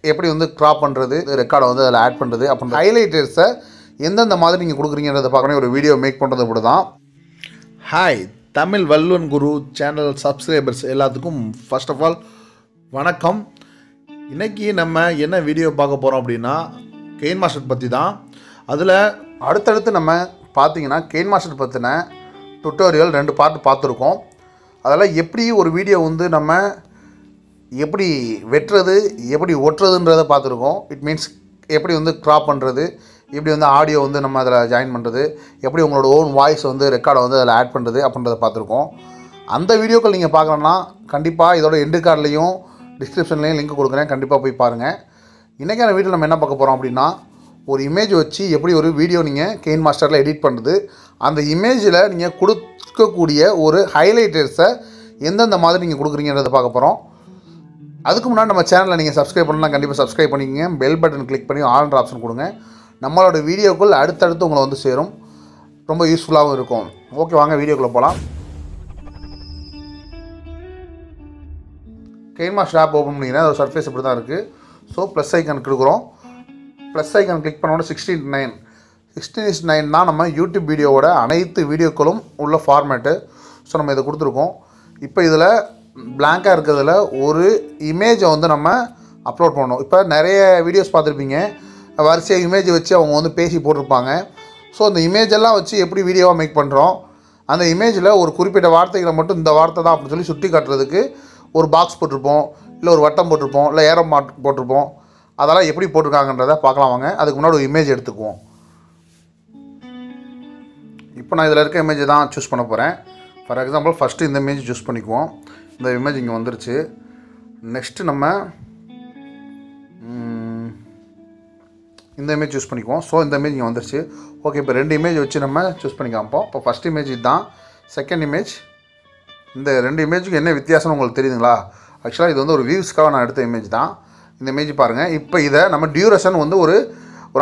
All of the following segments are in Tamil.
எப்படி வந்து க்ராப் பண்ணுறது, ரெக்கார்டை வந்து அதில் ஆட் பண்ணுறது, அப்புறம் ஹைலைட்டர்ஸை எந்தெந்த மாதிரி நீங்கள் கொடுக்குறீங்கிறத பார்க்கணும். ஒரு வீடியோ மேக் பண்ணுறது கூட தான். ஹாய் தமிழ் வல்லுவன் குரு சேனல் சப்ஸ்கிரைபர்ஸ் எல்லாத்துக்கும் ஃபர்ஸ்ட் ஆஃப் ஆல் வணக்கம். இன்றைக்கி நம்ம என்ன வீடியோ பார்க்க போகிறோம் அப்படின்னா கெயின் மாஸ்டர் பற்றி தான். அதில் அடுத்தடுத்து நம்ம பார்த்தீங்கன்னா கெயின் மாஸ்டர் பற்றின டுட்டோரியல் 2 பார்ட் பார்த்துருக்கோம். அதில் எப்படி ஒரு வீடியோ வந்து நம்ம எப்படி வெட்டுறது, எப்படி ஒட்டுறதுன்றதை பார்த்துருக்கோம். இட் மீன்ஸ் எப்படி வந்து க்ராப் பண்ணுறது, எப்படி வந்து ஆடியோ வந்து நம்ம அதில் ஜாயின் பண்ணுறது, எப்படி உங்களோட ஓன் வாய்ஸ் வந்து ரெக்கார்டை வந்து அதில் ஆட் பண்ணுறது அப்படின்றத பார்த்துருக்கோம். அந்த வீடியோக்கள் நீங்கள் பார்க்கணுன்னா கண்டிப்பாக இதோட எண்டு கார்ட்லேயும் டிஸ்கிரிப்ஷன்லேயும் லிங்க் கொடுக்குறேன், கண்டிப்பாக போய் பாருங்கள். இன்றைக்கான வீடியோ நம்ம என்ன பார்க்க போகிறோம் அப்படின்னா, ஒரு இமேஜ் வச்சு எப்படி ஒரு வீடியோ நீங்கள் கெயின் மாஸ்டரில் எடிட் பண்ணுறது, அந்த இமேஜில் நீங்கள் கொடுக்கக்கூடிய ஒரு ஹைலைட்டர்ஸை எந்தெந்த மாதிரி நீங்கள் கொடுக்குறீங்கிறத பார்க்க போகிறோம். அதுக்கு முன்னாடி நம்ம சேனலை நீங்கள் சப்ஸ்கிரைப் பண்ணலாம், கண்டிப்பாக சப்ஸ்கிரைப் பண்ணிக்கங்க. பெல் பட்டன் கிளிக் பண்ணி ஆல்ன்ற ஆப்ஷன் கொடுங்க. நம்மளோட வீடியோக்குள் அடுத்தடுத்து உங்களை வந்து சேரும், ரொம்ப யூஸ்ஃபுல்லாகவும் இருக்கும். ஓகே, வாங்க வீடியோக்குள்ளே போகலாம். கெயின் மாஸ்டர் ஆப் ஓப்பன் பண்ணிங்கன்னா அது சர்ஃபேஸ் இப்படி தான் இருக்குது. ஸோ ப்ளஸ் ஐக்கான் கொடுக்குறோம். ப்ளஸ் ஐக்கான் கிளிக் பண்ணோட 16:9 தான் நம்ம யூடியூப் வீடியோவோட அனைத்து வீடியோக்களும் உள்ள ஃபார்மேட்டு. ஸோ நம்ம இதை கொடுத்துருக்கோம். இப்போ இதில் பிளாங்காக இருக்கிறதுல ஒரு இமேஜை வந்து நம்ம அப்லோட் பண்ணணும். இப்போ நிறைய வீடியோஸ் பார்த்துருப்பீங்க, வரிசையாக இமேஜை வச்சு அவங்க வந்து பேசி போட்டிருப்பாங்க. ஸோ அந்த இமேஜெல்லாம் வச்சு எப்படி வீடியோவாக மேக் பண்ணுறோம், அந்த இமேஜில் ஒரு குறிப்பிட்ட வார்த்தைகளை மட்டும் இந்த வார்த்தை தான் அப்படின்னு சொல்லி சுட்டி காட்டுறதுக்கு ஒரு பாக்ஸ் போட்டிருப்போம், இல்லை ஒரு வட்டம் போட்டிருப்போம், இல்லை ஏரோ மார்க் போட்டிருப்போம். அதெல்லாம் எப்படி போட்டிருக்காங்கன்றதை பார்க்கலாம் வாங்க. அதுக்கு முன்னாடி ஒரு இமேஜ் எடுத்துக்குவோம். இப்போ நான் இதில் இருக்க இமேஜை தான் சூஸ் பண்ண போகிறேன். ஃபார் எக்ஸாம்பிள் ஃபஸ்ட்டு இந்த இமேஜ் சூஸ் பண்ணிக்குவோம். இந்த இமேஜ் இங்கே வந்துருச்சு. நெக்ஸ்ட்டு நம்ம இந்த இமேஜ் சூஸ் பண்ணிக்குவோம். ஸோ இந்த இமேஜ் இங்கே வந்துருச்சு. ஓகே, இப்போ 2 இமேஜ் வச்சு நம்ம சூஸ் பண்ணி காமிப்போம். இப்போ ஃபஸ்ட் இமேஜ் இதுதான், செகண்ட் இமேஜ். இந்த 2 இமேஜுக்கு என்ன வித்தியாசம்னு உங்களுக்கு தெரியுதுங்களா? ஆக்சுவலாக இது வந்து ஒரு வியூஸ்க்காக நான் எடுத்த இமேஜ் தான். இந்த இமேஜ் பாருங்கள். இப்போ இதை நம்ம டியூரேஷன் வந்து ஒரு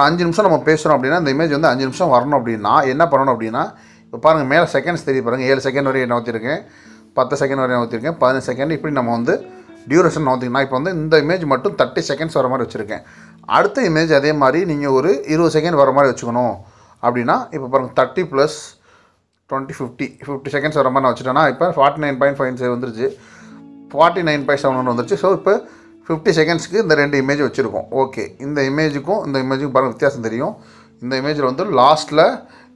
5 நிமிஷம் நம்ம பேசுகிறோம் அப்படின்னா, இந்த இமேஜ் வந்து 5 நிமிஷம் வரணும் அப்படின்னா என்ன பண்ணணும் அப்படின்னா, இப்போ பாருங்கள் மேலே செகண்ட்ஸ் தெரிய பாருங்கள். 7 செகண்ட் வரையும் நகர்த்திருக்கேன், 10 செகண்ட் வரையும் நகர்த்திருக்கேன், 15 செகண்ட். இப்படி நம்ம வந்து டியூரேஷன் நகர்த்திங்கன்னா இப்போ வந்து இந்த இமேஜ் மட்டும் 30 செகண்ட்ஸ் வர மாதிரி வச்சுருக்கேன். அடுத்த இமேஜ் அதே மாதிரி நீங்கள் ஒரு 20 செகண்ட் வர மாதிரி வச்சுக்கணும் அப்படின்னா, இப்போ பாருங்கள் 30 + 20 50 செகண்ட்ஸ் வர மாதிரி நான் வச்சுட்டேன்னா இப்போ 49.5 வந்துருச்சு, 49.7 வந்துருச்சு. ஸோ இப்போ 50 செகண்ட்ஸ்க்கு இந்த 2 இமேஜ் வச்சுருக்கோம். ஓகே, இந்த இமேஜுக்கும் இந்த இமேஜுக்கும் பாருங்கள் வித்தியாசம் தெரியும். இந்த இமேஜில் வந்து லாஸ்ட்டில்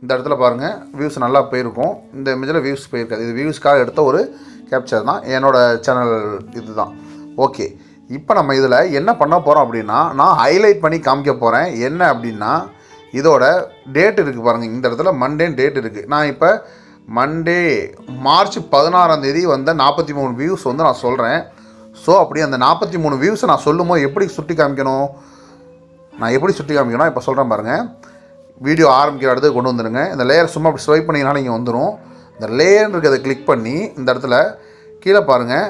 இந்த இடத்துல பாருங்கள் வியூஸ் நல்லா போயிருக்கும், இந்த இமேஜில் வியூஸ் போயிருக்காது. இது வியூஸ்க்காக எடுத்த ஒரு கேப்சர் தான், என்னோடய சேனல் இது தான். ஓகே, இப்போ நம்ம இதில் என்ன பண்ண போகிறோம் அப்படின்னா, நான் ஹைலைட் பண்ணி காமிக்க போகிறேன். என்ன அப்படின்னா, இதோட டேட் இருக்குது பாருங்கள், இந்த இடத்துல மண்டேன்னு டேட் இருக்குது. நான் இப்போ மண்டே மார்ச் 16 வந்த 43 வியூஸ் வந்து நான் சொல்கிறேன். ஸோ அப்படி அந்த 43 வியூஸை நான் சொல்லும்போது எப்படி சுட்டி காமிக்கணும், நான் எப்படி சுட்டி காமிக்கணும் இப்போ சொல்கிறேன் பாருங்கள். வீடியோ ஆரம்பிக்கிற இடத்துக்கு கொண்டு வந்துடுங்க. இந்த லேயர் சும்மா அப்படி ஸ்வைப் பண்ணிங்கனாலும் இங்கே வந்துடும். இந்த லேயர் இருக்கிறத கிளிக் பண்ணி இந்த இடத்துல கீழே பாருங்கள்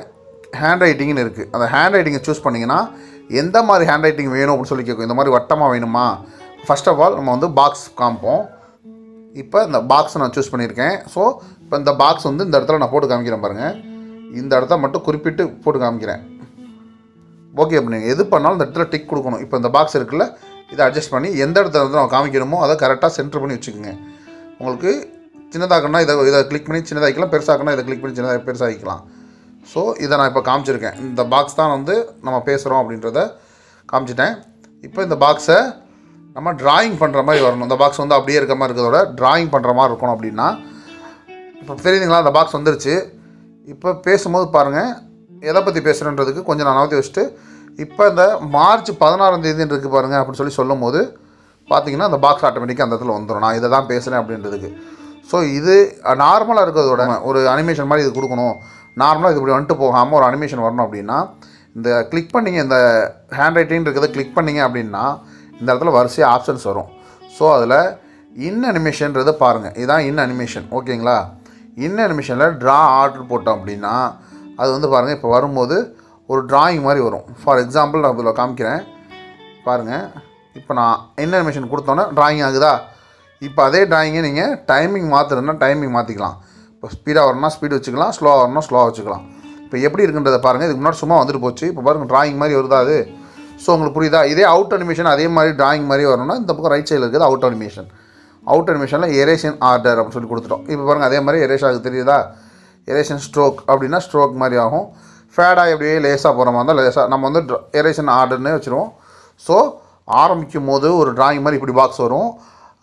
ஹேண்ட் ரைட்டிங்னு இருக்குது. அந்த ஹேண்ட் ரைட்டிங்கை சூஸ் பண்ணிங்கன்னா எந்த மாதிரி ஹேண்ட் ரைட்டிங் வேணும் அப்படின்னு சொல்லி கேட்கும். இந்த மாதிரி வட்டமாக வேணுமா? ஃபர்ஸ்ட் ஆஃப் ஆல் நம்ம வந்து பாக்ஸ் காமிப்போம். இப்போ இந்த பாக்ஸை நான் சூஸ் பண்ணியிருக்கேன். ஸோ இப்போ இந்த பாக்ஸ் வந்து இந்த இடத்துல நான் போட்டு காமிக்கிறேன் பாருங்கள். இந்த இடத்த மட்டும் குறிப்பிட்டு போட்டு காமிக்கிறேன். ஓகே, அப்படி நீங்கள் எது பண்ணாலும் இந்த இடத்துல டிக் கொடுக்கணும். இப்போ இந்த பாக்ஸ் இருக்குல்ல, இதை அட்ஜஸ்ட் பண்ணி எந்த இடத்துல வந்து நம்ம காமிக்கணுமோ அதை கரெக்டாக சென்டர் பண்ணி வச்சுக்கோங்க. உங்களுக்கு சின்னதாக்கணும்னா இதை கிளிக் பண்ணி சின்னதாகிக்கலாம், பெருசாக்கணும் இதை கிளிக் பண்ணி சின்னதாக பெருசாகிக்கலாம். ஸோ இதை நான் இப்போ காமிச்சிருக்கேன். இந்த பாக்ஸ் தான் வந்து நம்ம பேசுகிறோம் அப்படின்றத காமிச்சிட்டேன். இப்போ இந்த பாக்ஸை நம்ம ட்ராயிங் பண்ணுற மாதிரி வரணும். இந்த பாக்ஸ் வந்து அப்படியே இருக்க மாதிரி இருக்கிறதோட ட்ராயிங் பண்ணுற மாதிரி இருக்கணும் அப்படின்னா, இப்போ தெரியுதுங்களா, அந்த பாக்ஸ் வந்துருச்சு. இப்போ பேசும்போது பாருங்கள் எதை பற்றி பேசுகிறேன்றதுக்கு கொஞ்சம் நான் நகர்த்தி வச்சுட்டு, இப்போ இந்த மார்ச் 16 இருக்குது பாருங்கள் அப்படின்னு சொல்லி சொல்லும் போது பார்த்தீங்கன்னா அந்த பாக்ஸ் ஆட்டோமேட்டிக்காக அந்த இடத்துல வந்துடும், நான் இதை தான் பேசுகிறேன் அப்படின்றதுக்கு. ஸோ இது நார்மலாக இருக்கிறதோட ஒரு அனிமேஷன் மாதிரி இது கொடுக்கணும். நார்மலாக இது இப்படி வந்துட்டு போகாமல் ஒரு அனிமேஷன் வரணும் அப்படின்னா, இந்த கிளிக் பண்ணிங்க, இந்த ஹேண்ட் ரைட்டிங் இருக்கிறத கிளிக் பண்ணிங்க அப்படின்னா இந்த இடத்துல வரிசையாக ஆப்ஷன்ஸ் வரும். ஸோ அதில் இன் அனிமேஷன்றதை பாருங்கள், இதுதான் இன் அனிமேஷன். ஓகேங்களா, இன் அனிமேஷனில் ட்ரா ஆர்டர் போட்டோம் அப்படின்னா அது வந்து பாருங்கள் இப்போ வரும்போது ஒரு ட்ராயிங் மாதிரி வரும். ஃபார் எக்ஸாம்பிள் நான் இதில் காமிக்கிறேன் பாருங்கள். இப்போ நான் இன் அனிமேஷன் கொடுத்தோன்னே ட்ராயிங் ஆகுதா? இப்போ அதே ட்ராயிங்கை நீங்கள் டைமிங் மாற்றுறதுனா டைமிங் மாற்றிக்கலாம். இப்போ ஸ்பீடாக வரணும்னா ஸ்பீடு வச்சுக்கலாம், ஸ்லோவாக வரணும்னா ஸ்லோவாக வச்சுக்கலாம். இப்போ எப்படி இருக்குன்றதை பாருங்கள். இதுக்கு முன்னாடி சும்மா வந்துட்டு போச்சு, இப்போ பாருங்கள் ட்ராயிங் மாதிரி வருதா அது. ஸோ உங்களுக்கு புரியுதா? இதே அவுட் அனிமேஷன் அதே மாதிரி டிராயிங் மாதிரி வரணும்னா இந்த பக்கம் ரைட் சைடில் இருக்குது அவுட் அனிமேஷன். அவுட் அனிமேஷனில் எரேஷன் ஆர்டர் அப்படின்னு சொல்லி கொடுத்துட்டோம். இப்போ பாருங்கள் அதே மாதிரி எரேஷ் ஆகுது தெரியுதா? எரேஷன் ஸ்ட்ரோக் அப்படின்னா ஸ்ட்ரோக் மாதிரி ஆகும். ஃபேடாக எப்படியே லேஸாக போகிற மாதிரி இருந்தால் லேஸாக நம்ம வந்து எரேஷன் ஆர்டர்னே வச்சுருவோம். ஸோ ஆரம்பிக்கும் போது ஒரு டிராயிங் மாதிரி இப்படி பாக்ஸ் வரும்.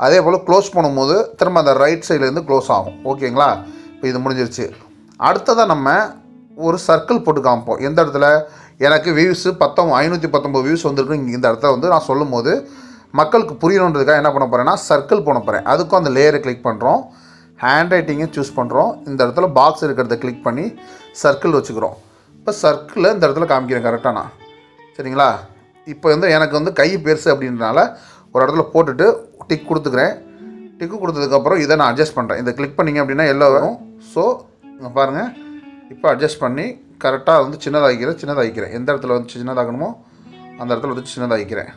அதே போல் க்ளோஸ் பண்ணும்போது திரும்ப அந்த ரைட் சைட்லேருந்து க்ளோஸ் ஆகும். ஓகேங்களா? இப்போ இது முடிஞ்சிருச்சு. அடுத்ததாக நம்ம ஒரு சர்க்கிள் போட்டு காமிப்போம். எந்த இடத்துல எனக்கு வியூஸு 519 வியூஸ் வந்துருக்கு இந்த இடத்துல வந்து நான் சொல்லும் போது மக்களுக்கு புரியணுன்றதுக்காக என்ன பண்ண போகிறேன்னா சர்க்கிள் பண்ண போகிறேன். அதுக்கும் அந்த லேயரை கிளிக் பண்ணுறோம், ஹேண்ட் ரைட்டிங்கை சூஸ் பண்ணுறோம், இந்த இடத்துல பாக்ஸ் இருக்கிறத கிளிக் பண்ணி சர்க்கிள் வச்சுக்கிறோம். இப்போ சர்க்கிளில் இந்த இடத்துல காமிக்கிறேன் கரெக்டாக நான். சரிங்களா? இப்போ வந்து எனக்கு வந்து கை பெருசு அப்படின்றனால ஒரு இடத்துல போட்டுட்டு டிக் கொடுத்துக்கிறேன். டிக்கு கொடுத்ததுக்கப்புறம் இதை நான் அட்ஜஸ்ட் பண்ணுறேன். இதை கிளிக் பண்ணிங்க அப்படின்னா எல்லாம் வரும். ஸோ இங்கே பாருங்கள், இப்போ அட்ஜஸ்ட் பண்ணி கரெக்டாக வந்து சின்னதாகிக்கிறேன். எந்த இடத்துல வந்து சின்னதாகணுமோ அந்த இடத்துல வந்து சின்னதாகிக்கிறேன்.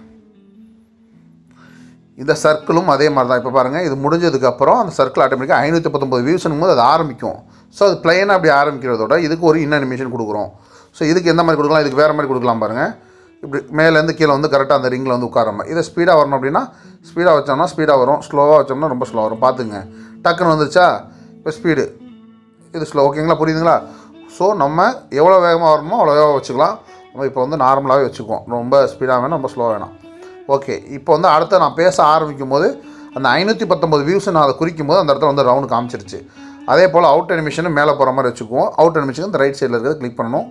இந்த சர்க்கிளும் அதே மாதிரி தான். இப்போ பாருங்கள், இது முடிஞ்சதுக்கப்புறம் அந்த சர்க்கிள் ஆட்டோமேட்டிக்காக 519 வியூஸ்னும் போது அது ஆரம்பிக்கும். ஸோ அது ப்ளைனாக அப்படி ஆரம்பிக்கிறதோட இதுக்கு ஒரு அனிமேஷன் கொடுக்குறோம். ஸோ இதுக்கு எந்த மாதிரி கொடுக்கலாம், இதுக்கு வேறு மாதிரி கொடுக்கலாம் பாருங்கள். இப்படி மேலேருந்து கீழே வந்து கரெக்டாக அந்த ரிங்கில் வந்து உட்கார மாதிரி. இதை ஸ்பீடாக வரணும் அப்படின்னா ஸ்பீடாக வச்சோம்னா ஸ்பீடாக வரும், ஸ்லோவாக வச்சோம்னா ரொம்ப ஸ்லோவாக வரும். பார்த்துங்க, டக்குன்னு வந்துருச்சா? இப்போ ஸ்பீடு இது ஸ்லோ. ஓகேங்களா? புரியுதுங்களா? ஸோ நம்ம எவ்வளோ வேகமாக வரணுமோ அவ்வளோ வேகமாக வச்சுக்கலாம். நம்ம இப்போ வந்து நார்மலாகவே வச்சுக்குவோம். ரொம்ப ஸ்பீடாக வேணாம், ரொம்ப ஸ்லோவாக வேணாம். ஓகே, இப்போ வந்து அடுத்த நான் பேச ஆரம்பிக்கும் போது அந்த 519 வியூஸ் நான் அதை குறிக்கும் போது அந்த இடத்துல வந்து ரவுண்டு காமிச்சிருச்சு. அதே போல் அவுட் அனிமேஷனும் மேலே போகிற மாதிரி வச்சுக்குவோம். அவுட் அனிமேஷன் இந்த ரைட் சைடில் இருக்கிறது கிளிக் பண்ணணும்.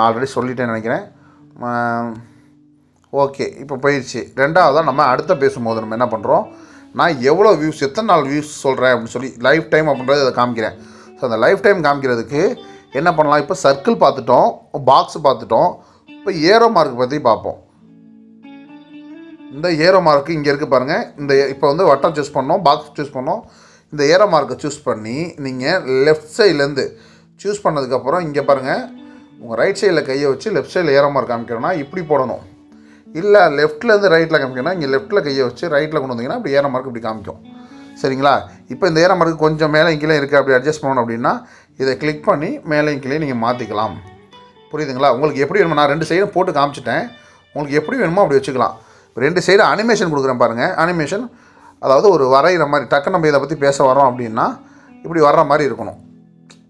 ஆல்ரெடி சொல்லிட்டேன்னு நினைக்கிறேன். ஓகே, இப்போ போயிடுச்சு. ரெண்டாவதாக நம்ம அடுத்த பேசும்போது நம்ம என்ன பண்ணுறோம், நான் எவ்வளோ வியூஸ் எத்தனை நாள் வியூஸ் சொல்கிறேன் அப்படின்னு சொல்லி லைஃப் டைம் அப்படின்றது அதை காமிக்கிறேன். ஸோ அந்த லைஃப் டைம் காமிக்கிறதுக்கு என்ன பண்ணலாம், இப்போ சர்க்கிள் பார்த்துட்டோம், பாக்ஸ் பார்த்துட்டோம், இப்போ ஏரோ மார்க் பற்றி பார்ப்போம். இந்த ஏரோ மார்க்கு இங்கே இருக்குது பாருங்கள். இந்த இப்போ வந்து வட்டம் சூஸ் பண்ணோம், பாக்ஸ் சூஸ் பண்ணோம். இந்த ஏரோ மார்க்கை சூஸ் பண்ணி நீங்கள் லெஃப்ட் சைட்லேருந்து சூஸ் பண்ணதுக்கப்புறம் இங்கே பாருங்கள், உங்கள் ரைட் சைடில் கையை வச்சு லெஃப்ட் சைடில் ஏரோ மார்க் காமிக்கிறோன்னா இப்படி போடணும். இல்லை லெஃப்ட்லேருந்து ரைட்டில் காமிக்கணும்னா இங்கே லெஃப்ட்டில் கையை வச்சு ரைட்டில் கொண்டு வந்தீங்கன்னா அப்படி ஏரோ மார்க் இப்படி காமிக்கும். சரிங்களா? இப்போ இந்த ஏரோ மார்க்கு கொஞ்சம் மேலே கீழே இருக்குது, அப்படி அட்ஜஸ்ட் பண்ணணும் அப்படின்னா இதை கிளிக் பண்ணி மேலே கீழே நீங்கள் மாற்றிக்கலாம். புரியுதுங்களா? உங்களுக்கு எப்படி வேணுமோ நான் 2 சைடும் போட்டு காமிச்சிட்டேன். உங்களுக்கு எப்படி வேணுமோ அப்படி வச்சுக்கலாம். 2 சைடு அனிமேஷன் கொடுக்குறேன் பாருங்கள். அனிமேஷன் அதாவது ஒரு வரைகிற மாதிரி, டக்கு நம்ம இதை பற்றி பேச வரோம் அப்படின்னா இப்படி வர்ற மாதிரி இருக்கணும்,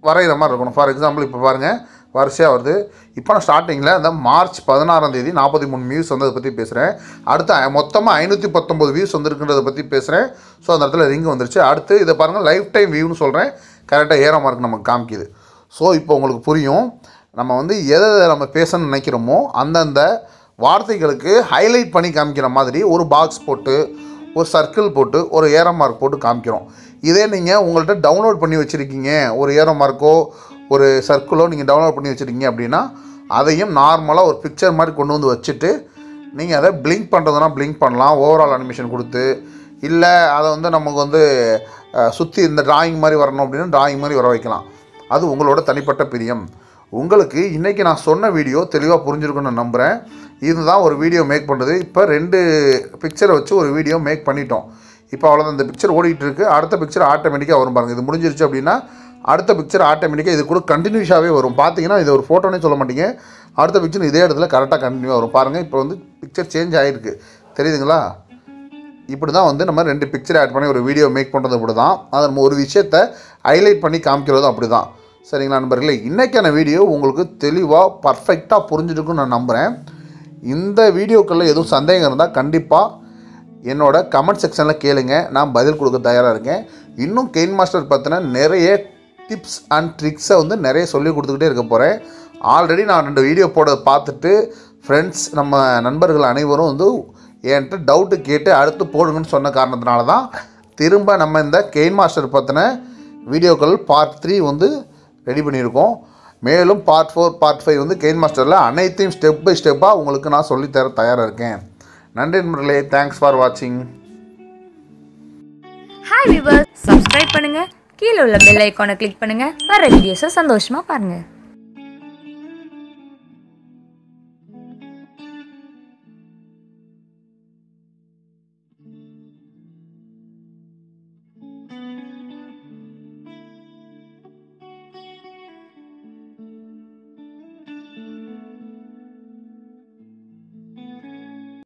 வரைகிற மாதிரி இருக்கணும். ஃபார் எக்ஸாம்பிள் இப்போ பாருங்கள், வரிசையாக வருது. இப்போ நான் ஸ்டார்டிங்கில் அந்த மார்ச் 16ஆம் தேதி 43 வியூஸ் வந்ததை பற்றி பேசுகிறேன். அடுத்து மொத்தமாக 519 வியூஸ் வந்துருக்குன்றதை பற்றி பேசுகிறேன். ஸோ அந்த இடத்துல ரிங்கு வந்துருச்சு. அடுத்து இதை பாருங்கள், லைஃப் டைம் வியூன்னு சொல்கிறேன். கரெக்டாக ஏரோ மார்க் நமக்கு காமிக்குது. ஸோ இப்போ உங்களுக்கு புரியும், நம்ம வந்து எதை நம்ம பேசணும்னு நினைக்கிறோமோ அந்தந்த வார்த்தைகளுக்கு ஹைலைட் பண்ணி காமிக்கிற மாதிரி ஒரு பாக்ஸ் போட்டு, ஒரு சர்க்கிள் போட்டு, ஒரு ஏரோ மார்க் போட்டு காமிக்கிறோம். இதே நீங்கள் உங்கள்கிட்ட டவுன்லோட் பண்ணி வச்சுருக்கீங்க, ஒரு ஏரோ மார்க்கோ ஒரு சர்க்கிளோ நீங்கள் டவுன்லோட் பண்ணி வச்சுருக்கீங்க அப்படின்னா அதையும் நார்மலாக ஒரு பிக்சர் மாதிரி கொண்டு வந்து வச்சுட்டு நீங்கள் அதை பிளிங்க் பண்ணுறதுனா பிளிங்க் பண்ணலாம், ஓவரால் அனிமேஷன் கொடுத்து. இல்லை அதை வந்து நமக்கு வந்து சுற்றி இந்த டிராயிங் மாதிரி வரணும் அப்படின்னா டிராயிங் மாதிரி வர வைக்கலாம். அது உங்களோட தனிப்பட்ட பிரியம். உங்களுக்கு இன்றைக்கி நான் சொன்ன வீடியோ தெளிவாக புரிஞ்சிருக்குன்னு நான் நம்புகிறேன். இதுதான் ஒரு வீடியோ மேக் பண்ணுறது. இப்போ 2 பிக்சரை வச்சு ஒரு வீடியோ மேக் பண்ணிட்டோம். இப்போ அவ்வளோதான், இந்த பிக்சர் ஓடிட்டு இருக்குது. அடுத்த பிக்சர் ஆட்டோமேட்டிக்காக வரும் பாருங்கள். இது முடிஞ்சிருச்சு அப்படின்னா அடுத்த பிக்சர் ஆட்டோமேட்டிக்காக இது கூட கண்டினியூஸாகவே வரும். பார்த்தீங்கன்னா இது ஒரு ஃபோட்டோனே சொல்ல மாட்டீங்க, அடுத்த பிக்சர் இதே இடத்துல கரெக்டாக கண்டினியூவாக வரும். பாருங்கள், இப்போ வந்து பிக்சர் சேஞ்ச் ஆகிருக்கு, தெரியுதுங்களா? இப்படி தான் வந்து நம்ம 2 பிக்சர் ஆட் பண்ணி ஒரு வீடியோ மேக் பண்ணுறது இப்படி தான். அதை நம்ம ஒரு விஷயத்தை ஹைலைட் பண்ணி காமிக்கிறதும் அப்படி தான். சரிங்களா நண்பர்களே? இன்றைக்கான வீடியோ உங்களுக்கு தெளிவாக பர்ஃபெக்டாக புரிஞ்சுருக்குன்னு நான் நம்புகிறேன். இந்த வீடியோக்களில் எதுவும் சந்தேகம் இருந்தால் கண்டிப்பாக என்னோடய கமெண்ட் செக்ஷனில் கேளுங்க, நான் பதில் கொடுக்க தயாராக இருக்கேன். இன்னும் கெயின் மாஸ்டர் பற்றின நிறைய டிப்ஸ் அண்ட் ட்ரிக்ஸை வந்து நிறைய சொல்லி கொடுத்துக்கிட்டே இருக்க போகிறேன். ஆல்ரெடி நான் 2 வீடியோ போட பார்த்துட்டு ஃப்ரெண்ட்ஸ், நம்ம நண்பர்கள் அனைவரும் வந்து என்கிட்ட டவுட்டு கேட்டு அடுத்து போடுங்கன்னு சொன்ன காரணத்தினால தான் திரும்ப நம்ம இந்த கெயின் மாஸ்டர் பற்றின வீடியோக்கள் பார்ட் 3 வந்து ரெடி பண்ணியிருக்கோம். மேலும் பார்ட் 4 பார்ட் 5 வந்து கெயின் மாஸ்டரில் அனைத்தையும் ஸ்டெப் பை ஸ்டெப்பாக உங்களுக்கு நான் சொல்லித்தர தயாராக இருக்கேன். நன்றி நண்பர்களே, தேங்க்ஸ் ஃபார் வாட்சிங். ஹாய் வியூவர்ஸ், சப்ஸ்கிரைப் பண்ணுங்க, கீழே உள்ள பெல் ஐகானை கிளிக் பண்ணுங்க, வர வீடியோஸை சந்தோஷமா பாருங்க.